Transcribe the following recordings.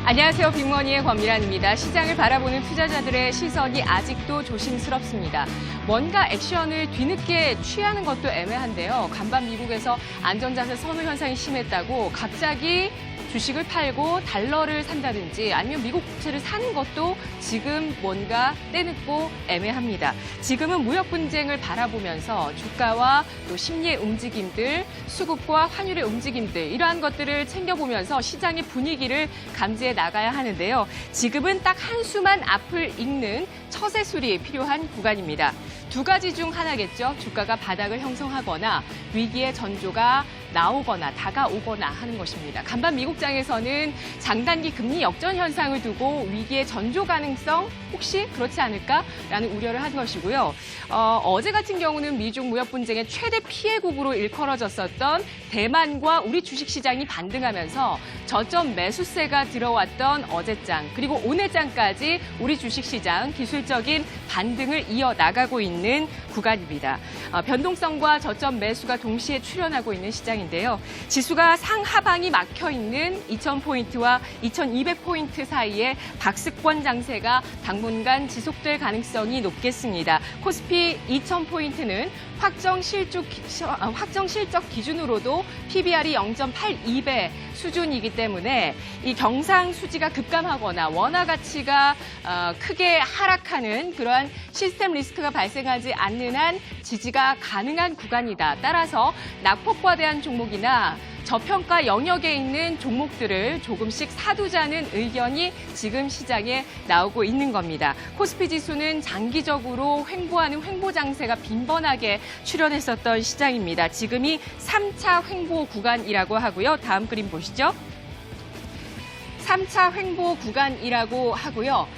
안녕하세요. 빅머니의 권미란입니다. 시장을 바라보는 투자자들의 시선이 아직도 조심스럽습니다. 뭔가 액션을 뒤늦게 취하는 것도 애매한데요. 간밤 미국에서 안전자산 선호 현상이 심했다고 갑자기 주식을 팔고 달러를 산다든지 아니면 미국 국채를 사는 것도 지금 뭔가 때늦고 애매합니다. 지금은 무역 분쟁을 바라보면서 주가와 또 심리의 움직임들, 수급과 환율의 움직임들 이러한 것들을 챙겨보면서 시장의 분위기를 감지해 나가야 하는데요. 지금은 딱 한수만 앞을 읽는 처세술이 필요한 구간입니다. 두 가지 중 하나겠죠. 주가가 바닥을 형성하거나 위기의 전조가 나오거나 다가오거나 하는 것입니다. 간밤 미국장에서는 장단기 금리 역전 현상을 두고 위기의 전조 가능성 혹시 그렇지 않을까라는 우려를 한 것이고요. 어제 같은 경우는 미중 무역 분쟁의 최대 피해국으로 일컬어졌었던 대만과 우리 주식시장이 반등하면서 저점 매수세가 들어왔던 어제장 그리고 오늘장까지 우리 주식시장 기술적인 반등을 이어나가고 있는 구간입니다. 변동성과 저점 매수가 동시에 출현하고 있는 시장인데요. 지수가 상하방이 막혀있는 2000포인트와 2200포인트 사이에 박스권 장세가 당분간 지속될 가능성이 높겠습니다. 코스피 2000포인트는 확정 실적 기준으로도 PBR이 0.82배 수준이기 때문에 이 경상 수지가 급감하거나 원화 가치가 크게 하락하는 그러한 시스템 리스크가 발생하지 않는 한 지지가 가능한 구간이다. 따라서 낙폭과대한 종목이나 저평가 영역에 있는 종목들을 조금씩 사두자는 의견이 지금 시장에 나오고 있는 겁니다. 코스피 지수는 장기적으로 횡보하는 횡보 장세가 빈번하게 출현했었던 시장입니다. 지금이 3차 횡보 구간이라고 하고요. 다음 그림 보시죠. 3차 횡보 구간이라고 하고요.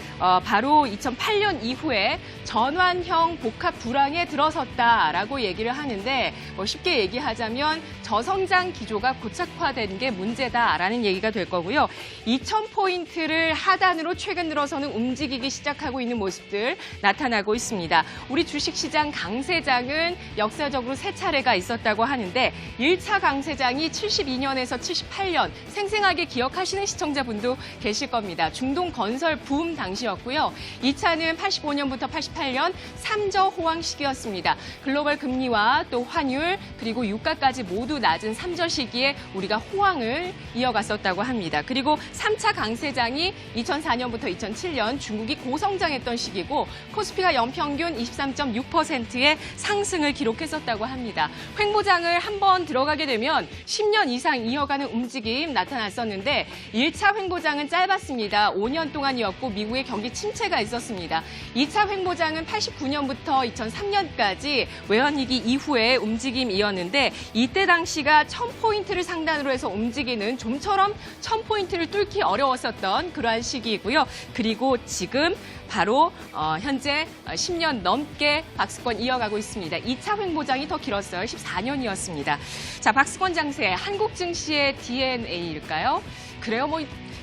바로 2008년 이후에 전환형 복합 불황에 들어섰다라고 얘기를 하는데 쉽게 얘기하자면 저성장 기조가 고착화된 게 문제다라는 얘기가 될 거고요. 2000포인트를 하단으로 최근 들어서는 움직이기 시작하고 있는 모습들 나타나고 있습니다. 우리 주식시장 강세장은 역사적으로 세 차례가 있었다고 하는데 1차 강세장이 72년에서 78년 생생하게 기억하시는 시청자분도 계실 겁니다. 중동 건설 붐 당시였고요. 2차는 85년부터 88년 3저 호황 시기였습니다. 글로벌 금리와 또 환율 그리고 유가까지 모두 낮은 3저 시기에 우리가 호황을 이어갔었다고 합니다. 그리고 3차 강세장이 2004년부터 2007년 중국이 고성장했던 시기고 코스피가 연평균 23.6%의 상승을 기록했었다고 합니다. 횡보장을 한번 들어가게 되면 10년 이상 이어가는 움직임 나타났었는데 1차 횡보장은 짧았습니다. 5년 동안이었고 미국의 경기 침체가 있었습니다. 2차 횡보장은 89년부터 2003년까지 외환위기 이후의 움직임이었는데 이때 당시가 1000포인트를 상단으로 해서 움직이는 좀처럼 1000포인트를 뚫기 어려웠었던 그러한 시기이고요. 그리고 지금 바로 현재 10년 넘게 박스권 이어가고 있습니다. 2차 횡보장이 더 길었어요. 14년이었습니다. 자, 박스권 장세 한국 증시의 DNA일까요? 그래요,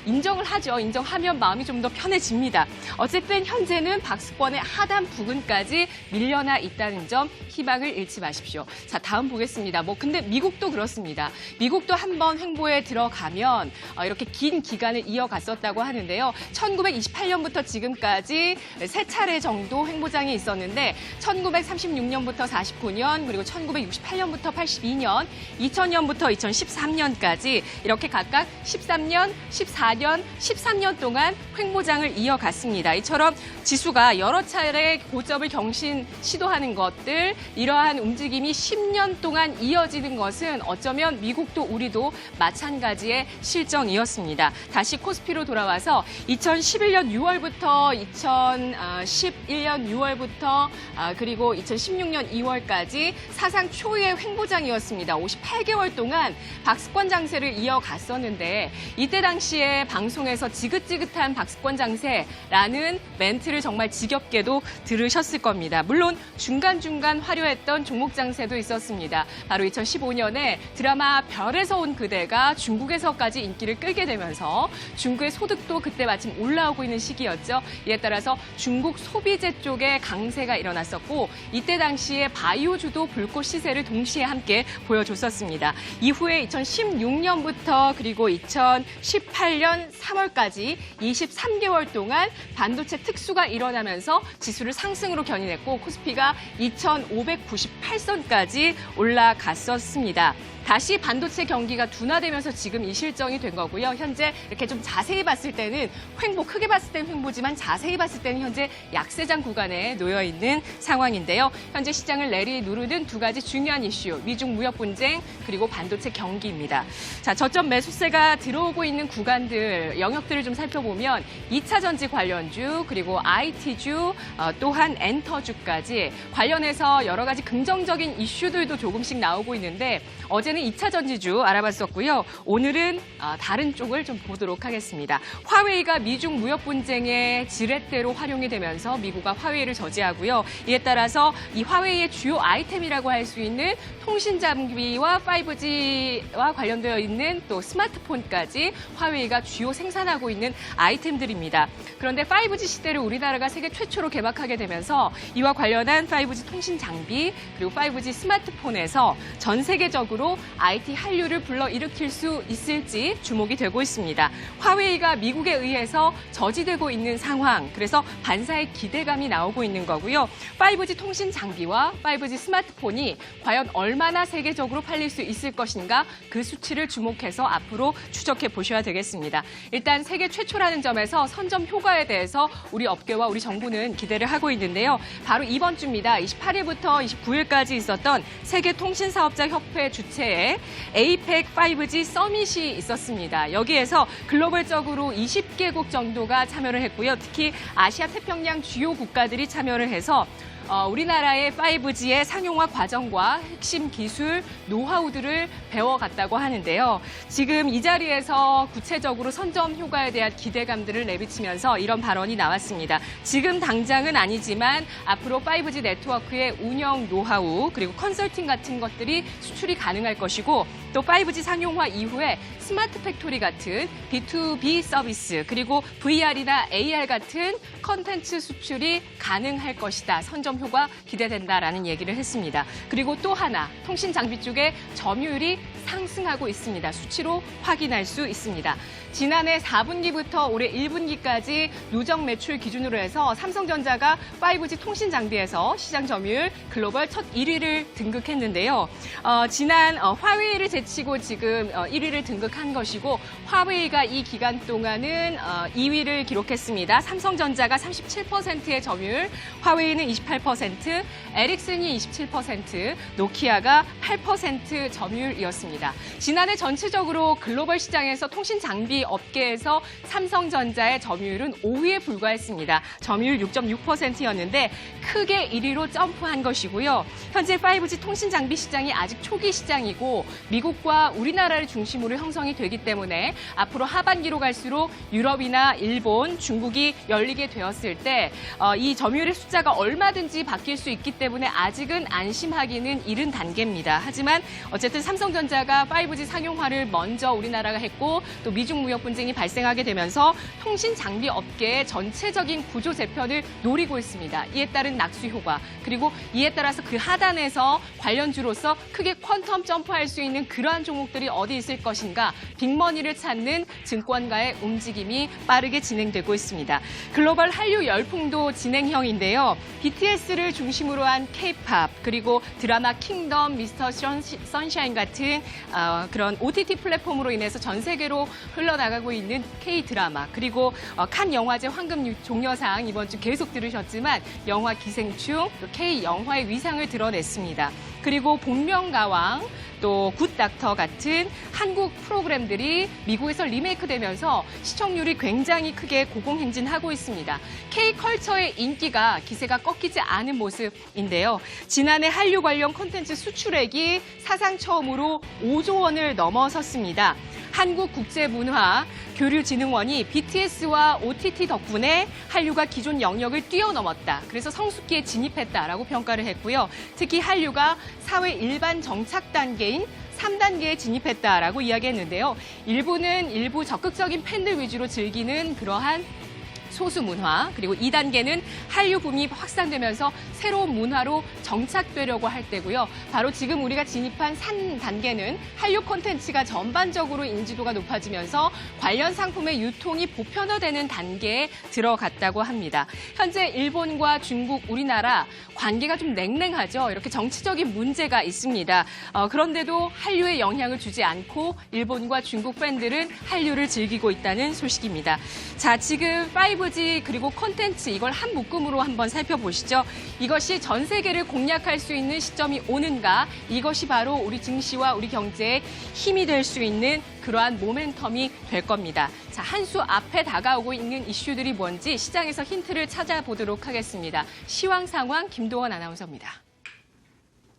인정을 하죠. 인정하면 마음이 좀 더 편해집니다. 어쨌든 현재는 박스권의 하단 부근까지 밀려나 있다는 점 희망을 잃지 마십시오. 자, 다음 보겠습니다. 근데 미국도 그렇습니다. 미국도 한번 횡보에 들어가면 이렇게 긴 기간을 이어갔었다고 하는데요. 1928년부터 지금까지 세 차례 정도 횡보장이 있었는데 1936년부터 49년 그리고 1968년부터 82년, 2000년부터 2013년까지 이렇게 각각 13년, 14년, 13년 동안 횡보장을 이어갔습니다. 이처럼 지수가 여러 차례 고점을 경신 시도하는 것들, 이러한 움직임이 10년 동안 이어지는 것은 어쩌면 미국도 우리도 마찬가지의 실정이었습니다. 다시 코스피로 돌아와서 2011년 6월부터 2011년 6월부터 그리고 2016년 2월까지 사상 초유의 횡보장이었습니다. 58개월 동안 박스권 장세를 이어갔었는데 이때 당시에 방송에서 지긋지긋한 박스권 장세라는 멘트를 정말 지겹게도 들으셨을 겁니다. 물론 중간중간 화려했던 종목 장세도 있었습니다. 바로 2015년에 드라마 별에서 온 그대가 중국에서까지 인기를 끌게 되면서 중국의 소득도 그때 마침 올라오고 있는 시기였죠. 이에 따라서 중국 소비재 쪽에 강세가 일어났었고 이때 당시에 바이오주도 불꽃 시세를 동시에 함께 보여줬었습니다. 이후에 2016년부터 그리고 2018년 2020년 3월까지 23개월 동안 반도체 특수가 일어나면서 지수를 상승으로 견인했고 코스피가 2,598선까지 올라갔었습니다. 다시 반도체 경기가 둔화되면서 지금 이 실정이 된 거고요. 현재 이렇게 좀 자세히 봤을 때는 횡보, 크게 봤을 때는 횡보지만 자세히 봤을 때는 현재 약세장 구간에 놓여 있는 상황인데요. 현재 시장을 내리누르는 두 가지 중요한 이슈, 미중 무역 분쟁 그리고 반도체 경기입니다. 자, 저점 매수세가 들어오고 있는 구간들, 영역들을 좀 살펴보면 2차 전지 관련주 그리고 IT주 또한 엔터주까지 관련해서 여러 가지 긍정적인 이슈들도 조금씩 나오고 있는데 어제는 2차 전지주 알아봤었고요. 오늘은 다른 쪽을 좀 보도록 하겠습니다. 화웨이가 미중 무역 분쟁의 지렛대로 활용이 되면서 미국과 화웨이를 저지하고요. 이에 따라서 이 화웨이의 주요 아이템이라고 할 수 있는 통신 장비와 5G와 관련되어 있는 또 스마트폰까지 화웨이가 주요 생산하고 있는 아이템들입니다. 그런데 5G 시대를 우리나라가 세계 최초로 개막하게 되면서 이와 관련한 5G 통신 장비 그리고 5G 스마트폰에서 전 세계적으로 IT 한류를 불러일으킬 수 있을지 주목이 되고 있습니다. 화웨이가 미국에 의해서 저지되고 있는 상황, 그래서 반사의 기대감이 나오고 있는 거고요. 5G 통신 장비와 5G 스마트폰이 과연 얼마나 세계적으로 팔릴 수 있을 것인가 그 수치를 주목해서 앞으로 추적해 보셔야 되겠습니다. 일단 세계 최초라는 점에서 선점 효과에 대해서 우리 업계와 우리 정부는 기대를 하고 있는데요. 바로 이번 주입니다. 28일부터 29일까지 있었던 세계통신사업자협회 주최의 APEC 5G 서밋이 있었습니다. 여기에서 글로벌적으로 20개국 정도가 참여를 했고요. 특히 아시아 태평양 주요 국가들이 참여를 해서 우리나라의 5G의 상용화 과정과 핵심 기술, 노하우들을 배워갔다고 하는데요. 지금 이 자리에서 구체적으로 선점 효과에 대한 기대감들을 내비치면서 이런 발언이 나왔습니다. 지금 당장은 아니지만 앞으로 5G 네트워크의 운영 노하우 그리고 컨설팅 같은 것들이 수출이 가능할 것이고 또 5G 상용화 이후에 스마트 팩토리 같은 B2B 서비스 그리고 VR이나 AR 같은 컨텐츠 수출이 가능할 것이다. 선점 효과 기대된다라는 얘기를 했습니다. 그리고 또 하나 통신 장비 쪽에 점유율이 상승하고 있습니다. 수치로 확인할 수 있습니다. 지난해 4분기부터 올해 1분기까지 누적 매출 기준으로 해서 삼성전자가 5G 통신 장비에서 시장 점유율 글로벌 첫 1위를 등극했는데요. 지난 화웨이를 제치고 지금 1위를 등극한 것이고 화웨이가 이 기간 동안은 2위를 기록했습니다. 삼성전자가 37%의 점유율, 화웨이는 28%, 에릭슨이 27%, 노키아가 8% 점유율이었습니다. 지난해 전체적으로 글로벌 시장에서 통신 장비 업계에서 삼성전자의 점유율은 5위에 불과했습니다. 점유율 6.6%였는데 크게 1위로 점프한 것이고요. 현재 5G 통신 장비 시장이 아직 초기 시장이고 미국과 우리나라를 중심으로 형성이 되기 때문에 앞으로 하반기로 갈수록 유럽이나 일본, 중국이 열리게 되었을 때 이 점유율의 숫자가 얼마든지 바뀔 수 있기 때문에 아직은 안심하기는 이른 단계입니다. 하지만 어쨌든 삼성전자가 5G 상용화를 먼저 우리나라가 했고 또 미중 무역 분쟁이 발생하게 되면서 통신 장비 업계의 전체적인 구조 재편을 노리고 있습니다. 이에 따른 낙수 효과 그리고 이에 따라서 그 하단에서 관련주로서 크게 퀀텀 점프할 수 있는 그러한 종목들이 어디 있을 것인가 빅머니를 찾는 증권가의 움직임이 빠르게 진행되고 있습니다. 글로벌 한류 열풍도 진행형인데요. BTS를 중심으로 한 K-팝 그리고 드라마 킹덤, 미스터 선샤인 같은 그런 OTT 플랫폼으로 인해서 전 세계로 흘러나가고 있는 K-드라마 그리고 칸 영화제 황금 종려상 이번 주 계속 들으셨지만 영화 기생충, 또 K-영화의 위상을 드러냈습니다. 그리고 복면가왕, 또 굿닥터 같은 한국 프로그램들이 미국에서 리메이크되면서 시청률이 굉장히 크게 고공행진하고 있습니다. K-컬처의 인기가 기세가 꺾이지 않은 모습인데요. 지난해 한류 관련 콘텐츠 수출액이 사상 처음으로 5조 원을 넘어섰습니다. 한국국제문화교류진흥원이 BTS와 OTT 덕분에 한류가 기존 영역을 뛰어넘었다. 그래서 성숙기에 진입했다라고 평가를 했고요. 특히 한류가 사회 일반 정착 단계인 3단계에 진입했다라고 이야기했는데요. 일부 적극적인 팬들 위주로 즐기는 그러한 소수 문화, 그리고 2단계는 한류 붐이 확산되면서 새로운 문화로 정착되려고 할 때고요. 바로 지금 우리가 진입한 3단계는 한류 콘텐츠가 전반적으로 인지도가 높아지면서 관련 상품의 유통이 보편화되는 단계에 들어갔다고 합니다. 현재 일본과 중국, 우리나라 관계가 좀 냉랭하죠. 이렇게 정치적인 문제가 있습니다. 그런데도 한류에 영향을 주지 않고 일본과 중국 팬들은 한류를 즐기고 있다는 소식입니다. 자, 지금 5G 그리고 콘텐츠 이걸 한 묶음으로 한번 살펴보시죠. 이것이 전 세계를 공략할 수 있는 시점이 오는가? 이것이 바로 우리 증시와 우리 경제에 힘이 될 수 있는 그러한 모멘텀이 될 겁니다. 자, 한 수 앞에 다가오고 있는 이슈들이 뭔지 시장에서 힌트를 찾아보도록 하겠습니다. 시황 상황 김도원 아나운서입니다.